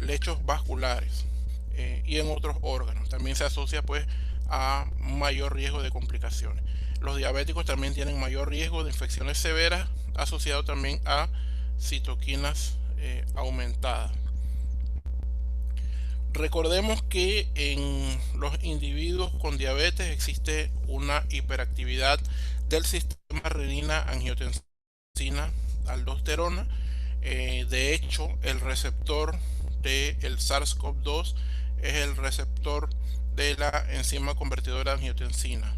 lechos vasculares y en otros órganos. También se asocia pues a mayor riesgo de complicaciones. Los diabéticos también tienen mayor riesgo de infecciones severas, asociado también a citoquinas aumentadas. Recordemos que en los individuos con diabetes existe una hiperactividad del sistema renina-angiotensina-aldosterona. De hecho, el receptor del SARS-CoV-2 es el receptor de la enzima convertidora de angiotensina,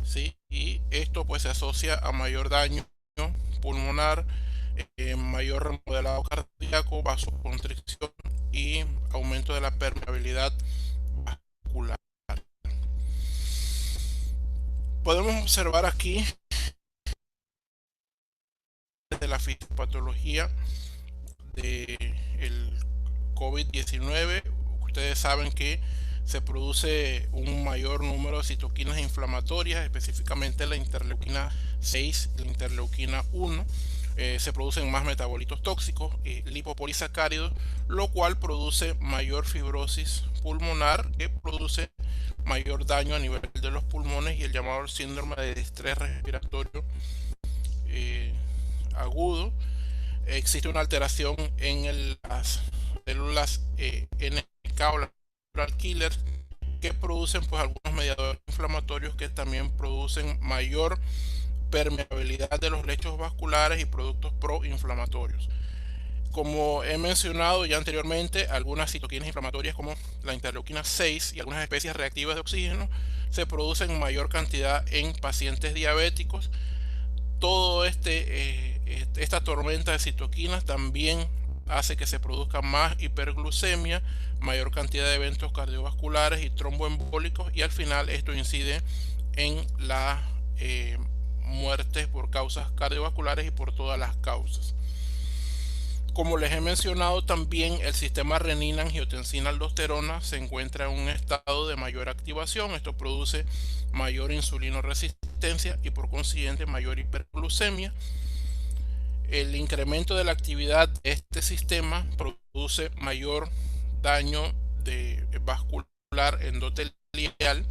¿sí? Y esto pues se asocia a mayor daño pulmonar, mayor remodelado cardíaco, vasoconstricción y aumento de la permeabilidad vascular. Podemos observar aquí desde la fisiopatología del COVID-19. Ustedes saben que se produce un mayor número de citoquinas inflamatorias, específicamente la interleuquina 6 y la interleuquina 1. Se producen más metabolitos tóxicos y lipopolisacáridos, lo cual produce mayor fibrosis pulmonar, que produce mayor daño a nivel de los pulmones y el llamado síndrome de distrés respiratorio agudo. Existe una alteración en las células NK o natural killer, que producen pues algunos mediadores inflamatorios que también producen mayor permeabilidad de los lechos vasculares y productos proinflamatorios. Como he mencionado ya anteriormente, algunas citoquinas inflamatorias como la interleuquina 6 y algunas especies reactivas de oxígeno se producen en mayor cantidad en pacientes diabéticos. Todo esta tormenta de citoquinas también hace que se produzca más hiperglucemia, mayor cantidad de eventos cardiovasculares y tromboembólicos, y al final esto incide en la muertes por causas cardiovasculares y por todas las causas. Como les he mencionado, también el sistema renina-angiotensina-aldosterona se encuentra en un estado de mayor activación. Esto produce mayor insulinoresistencia y por consiguiente mayor hiperglucemia. El incremento de la actividad de este sistema produce mayor daño vascular endotelial,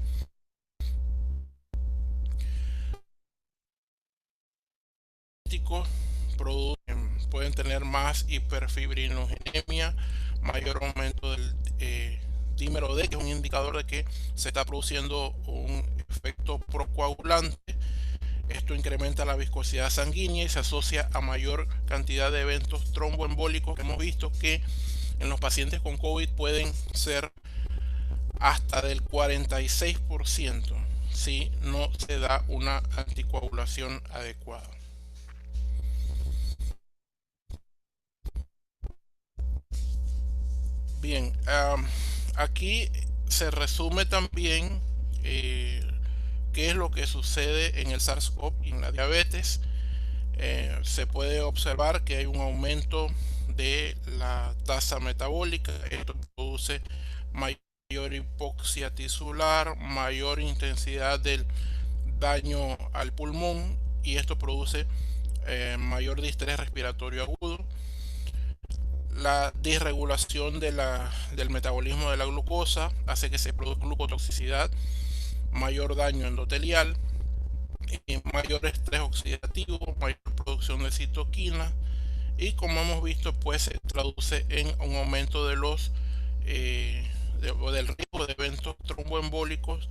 pueden tener más hiperfibrinogenemia, mayor aumento del dímero D, que es un indicador de que se está produciendo un efecto procoagulante. Esto incrementa la viscosidad sanguínea y se asocia a mayor cantidad de eventos tromboembólicos. Hemos visto que en los pacientes con COVID pueden ser hasta del 46% si no se da una anticoagulación adecuada. Bien, aquí se resume también qué es lo que sucede en el SARS-CoV y en la diabetes. Se puede observar que hay un aumento de la tasa metabólica. Esto produce mayor hipoxia tisular, mayor intensidad del daño al pulmón, y esto produce mayor distrés respiratorio agudo. La disregulación del metabolismo de la glucosa hace que se produzca glucotoxicidad, mayor daño endotelial, mayor estrés oxidativo, mayor producción de citoquinas, y como hemos visto pues se traduce en un aumento de del riesgo de eventos tromboembólicos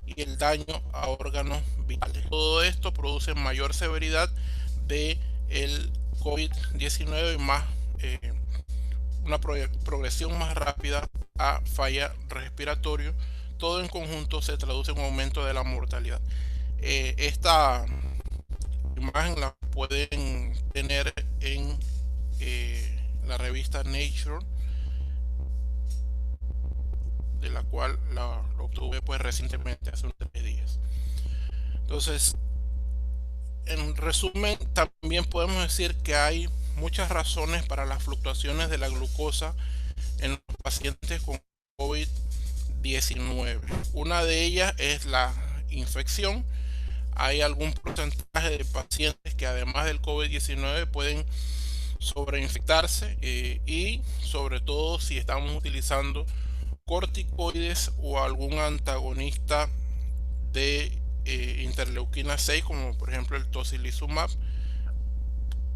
y el daño a órganos vitales. Todo esto produce mayor severidad de el COVID-19 y más una progresión más rápida a falla respiratoria. Todo en conjunto se traduce en un aumento de la mortalidad. Esta imagen la pueden tener en la revista Nature, de la cual lo obtuve pues recientemente, hace unos 3 días. Entonces, en resumen, también podemos decir que hay muchas razones para las fluctuaciones de la glucosa en los pacientes con COVID-19. Una de ellas es la infección. Hay algún porcentaje de pacientes que además del COVID-19 pueden sobreinfectarse y sobre todo si estamos utilizando corticoides o algún antagonista de interleuquina 6, como por ejemplo el tocilizumab,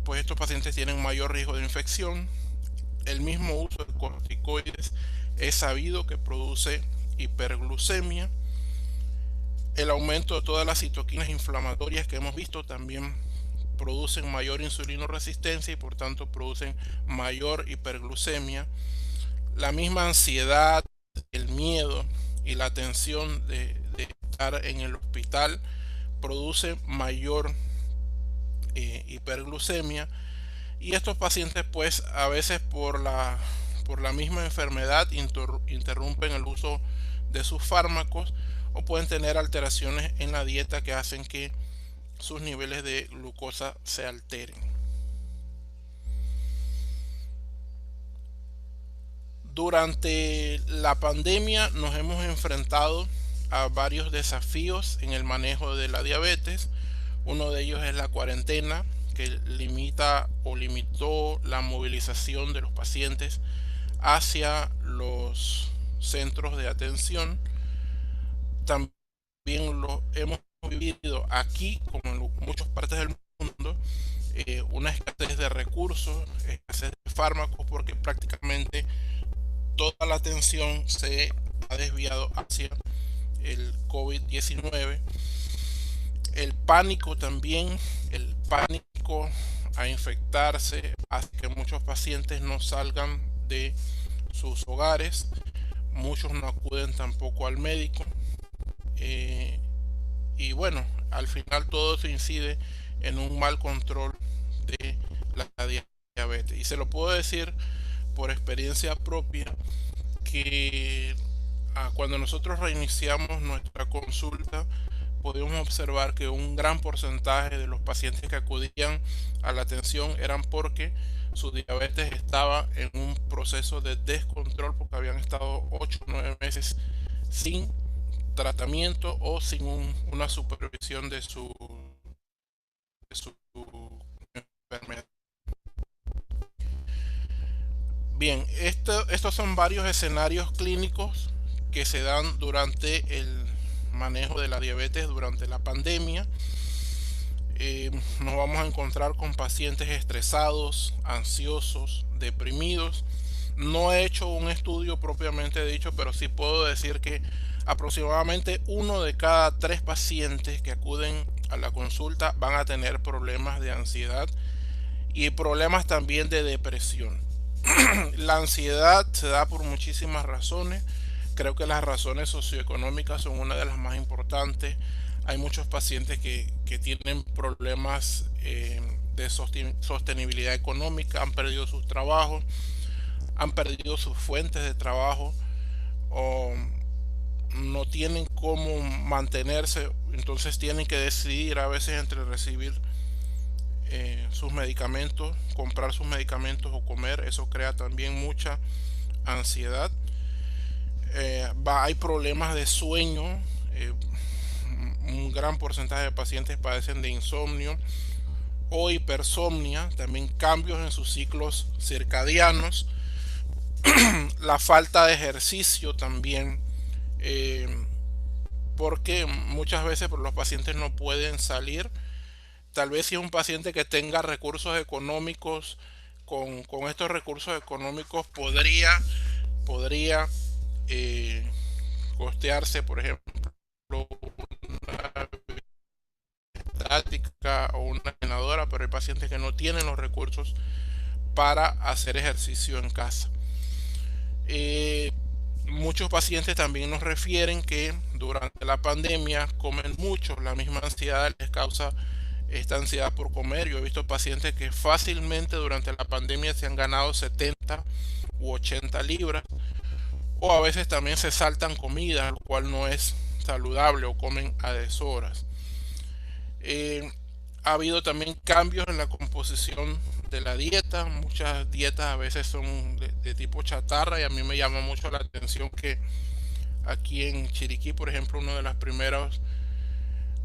pues estos pacientes tienen mayor riesgo de infección. El mismo uso de corticoides es sabido que produce hiperglucemia. El aumento de todas las citoquinas inflamatorias que hemos visto también producen mayor insulinoresistencia y por tanto producen mayor hiperglucemia. La misma ansiedad, el miedo y la tensión de estar en el hospital produce mayor hiperglucemia, y estos pacientes pues a veces por la misma enfermedad interrumpen el uso de sus fármacos o pueden tener alteraciones en la dieta que hacen que sus niveles de glucosa se alteren. Durante la pandemia nos hemos enfrentado a varios desafíos en el manejo de la diabetes. Uno de ellos es la cuarentena, que limita o limitó la movilización de los pacientes hacia los centros de atención. También lo hemos vivido aquí, como en muchas partes del mundo, una escasez de recursos, escasez de fármacos, porque prácticamente toda la atención se ha desviado hacia el COVID-19. El pánico también, el pánico a infectarse hace que muchos pacientes no salgan de sus hogares, muchos no acuden tampoco al médico, y bueno, al final todo se incide en un mal control de la diabetes. Y se lo puedo decir por experiencia propia que cuando nosotros reiniciamos nuestra consulta, podemos observar que un gran porcentaje de los pacientes que acudían a la atención eran porque su diabetes estaba en un proceso de descontrol, porque habían estado 8 o 9 meses sin tratamiento o sin una supervisión de su enfermedad. Bien, estos son varios escenarios clínicos que se dan durante el manejo de la diabetes durante la pandemia. Nos vamos a encontrar con pacientes estresados, ansiosos, deprimidos. No he hecho un estudio propiamente dicho, pero sí puedo decir que aproximadamente 1 de cada 3 pacientes que acuden a la consulta van a tener problemas de ansiedad y problemas también de depresión. La ansiedad se da por muchísimas razones. Creo que las razones socioeconómicas son una de las más importantes. Hay muchos pacientes que tienen problemas de sostenibilidad económica, han perdido sus trabajos, han perdido sus fuentes de trabajo o no tienen cómo mantenerse, entonces tienen que decidir a veces entre recibir sus medicamentos, comprar sus medicamentos o comer. Eso crea también mucha ansiedad. Hay problemas de sueño. Un gran porcentaje de pacientes padecen de insomnio o hipersomnia, también cambios en sus ciclos circadianos. La falta de ejercicio también, porque muchas veces los pacientes no pueden salir. Tal vez si es un paciente que tenga recursos económicos, con estos recursos económicos podría costearse, por ejemplo, una estática o una entrenadora, pero hay pacientes que no tienen los recursos para hacer ejercicio en casa. Muchos pacientes también nos refieren que durante la pandemia comen mucho. La misma ansiedad les causa esta ansiedad por comer. Yo he visto pacientes que fácilmente durante la pandemia se han ganado 70 u 80 libras, o a veces también se saltan comida, lo cual no es saludable, o comen a deshoras. Ha habido también cambios en la composición de la dieta. Muchas dietas a veces son de tipo chatarra, y a mí me llama mucho la atención que aquí en Chiriquí, por ejemplo, uno de los primeros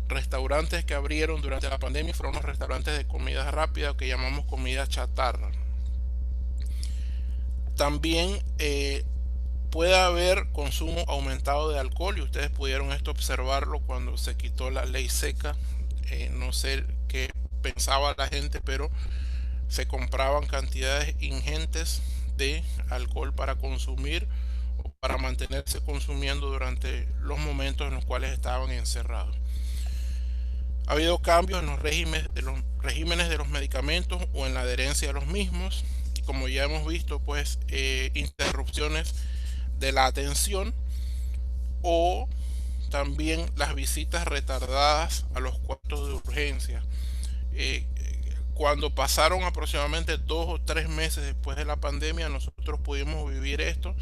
restaurantes que abrieron durante la pandemia fueron los restaurantes de comida rápida, que llamamos comida chatarra. También puede haber consumo aumentado de alcohol, y ustedes pudieron esto observarlo cuando se quitó la ley seca. No sé qué pensaba la gente, pero se compraban cantidades ingentes de alcohol para consumir o para mantenerse consumiendo durante los momentos en los cuales estaban encerrados. Ha habido cambios en los regímenes de los medicamentos o en la adherencia de los mismos, y como ya hemos visto, pues interrupciones de la atención, o también las visitas retardadas a los cuartos de urgencia. Eh, Cuando pasaron aproximadamente 2 o 3 meses después de la pandemia, nosotros pudimos vivir esto.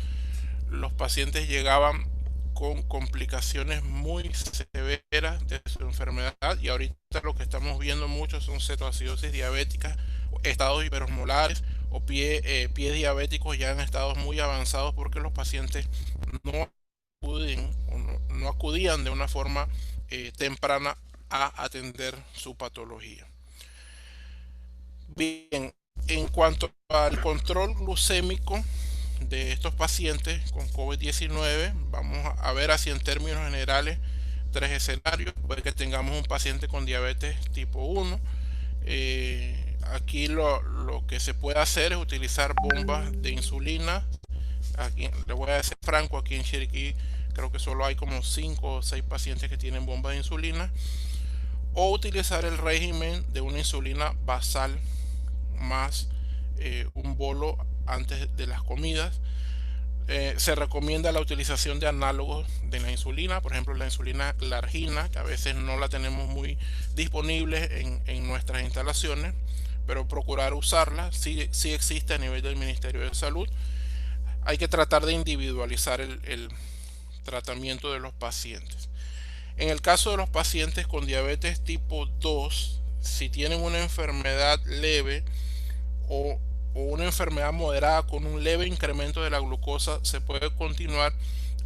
Los pacientes llegaban con complicaciones muy severas de su enfermedad, y ahorita lo que estamos viendo mucho son cetoacidosis diabética, estados hiperosmolares o pies diabéticos ya en estados muy avanzados, porque los pacientes no no acudían de una forma temprana a atender su patología. Bien, en cuanto al control glucémico de estos pacientes con COVID-19, vamos a ver así en términos generales 3 escenarios. Puede que tengamos un paciente con diabetes tipo 1. Aquí lo que se puede hacer es utilizar bombas de insulina. Aquí, le voy a ser franco, aquí en Chiriquí creo que solo hay como 5 o 6 pacientes que tienen bombas de insulina. O utilizar el régimen de una insulina basal más un bolo antes de las comidas. Se recomienda la utilización de análogos de la insulina, por ejemplo la insulina glargina, que a veces no la tenemos muy disponible en nuestras instalaciones, pero procurar usarla. Sí existe a nivel del Ministerio de Salud. Hay que tratar de individualizar el tratamiento de los pacientes. En el caso de los pacientes con diabetes tipo 2, si tienen una enfermedad leve o una enfermedad moderada con un leve incremento de la glucosa, se puede continuar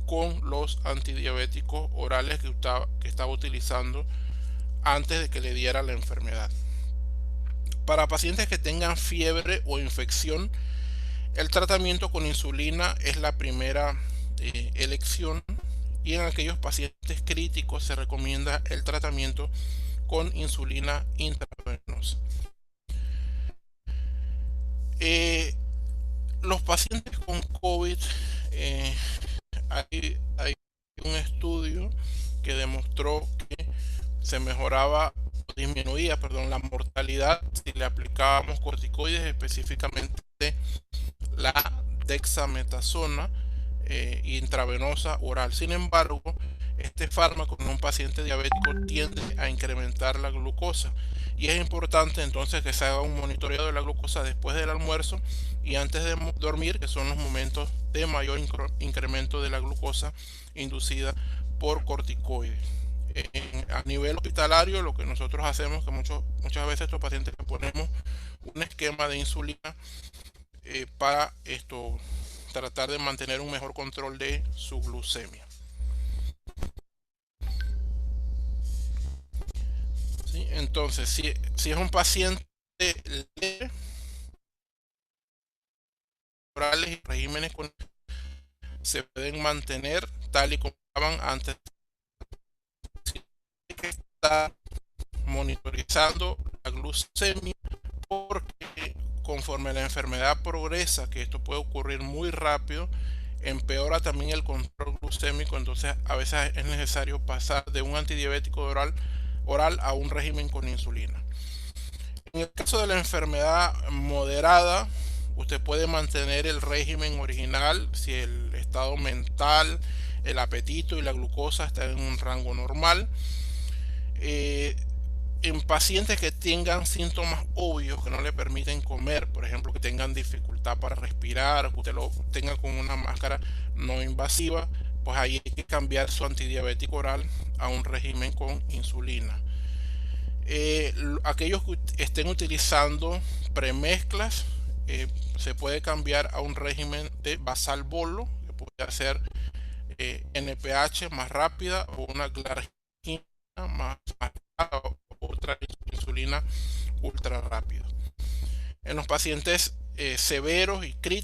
con los antidiabéticos orales que estaba utilizando antes de que le diera la enfermedad. Para pacientes que tengan fiebre o infección, el tratamiento con insulina es la primera elección, y en aquellos pacientes críticos se recomienda el tratamiento con insulina intravenosa. Los pacientes con COVID, hay un estudio que demostró que se mejoraba, disminuía, perdón, la mortalidad si le aplicábamos corticoides, específicamente la dexametasona intravenosa oral. Sin embargo, este fármaco en un paciente diabético tiende a incrementar la glucosa, y es importante entonces que se haga un monitoreo de la glucosa después del almuerzo y antes de dormir, que son los momentos de mayor incremento de la glucosa inducida por corticoides. A nivel hospitalario, lo que nosotros hacemos, que muchas veces estos pacientes les ponemos un esquema de insulina para tratar de mantener un mejor control de su glucemia. ¿Sí? Entonces, si es un paciente leve, orales y regímenes se pueden mantener tal y como estaban antes. Hay que estar monitorizando la glucemia, porque conforme la enfermedad progresa, que esto puede ocurrir muy rápido, empeora también el control glucémico. Entonces a veces es necesario pasar de un antidiabético oral a un régimen con insulina. En el caso de la enfermedad moderada, usted puede mantener el régimen original si el estado mental, el apetito y la glucosa están en un rango normal. En pacientes que tengan síntomas obvios que no le permiten comer, por ejemplo que tengan dificultad para respirar, que usted lo tenga con una máscara no invasiva, pues ahí hay que cambiar su antidiabético oral a un régimen con insulina. Aquellos que estén utilizando premezclas, se puede cambiar a un régimen de basal bolo, que puede hacer NPH más rápida, o una glargina más rápida, o otra insulina ultra rápida. En los pacientes severos y críticos,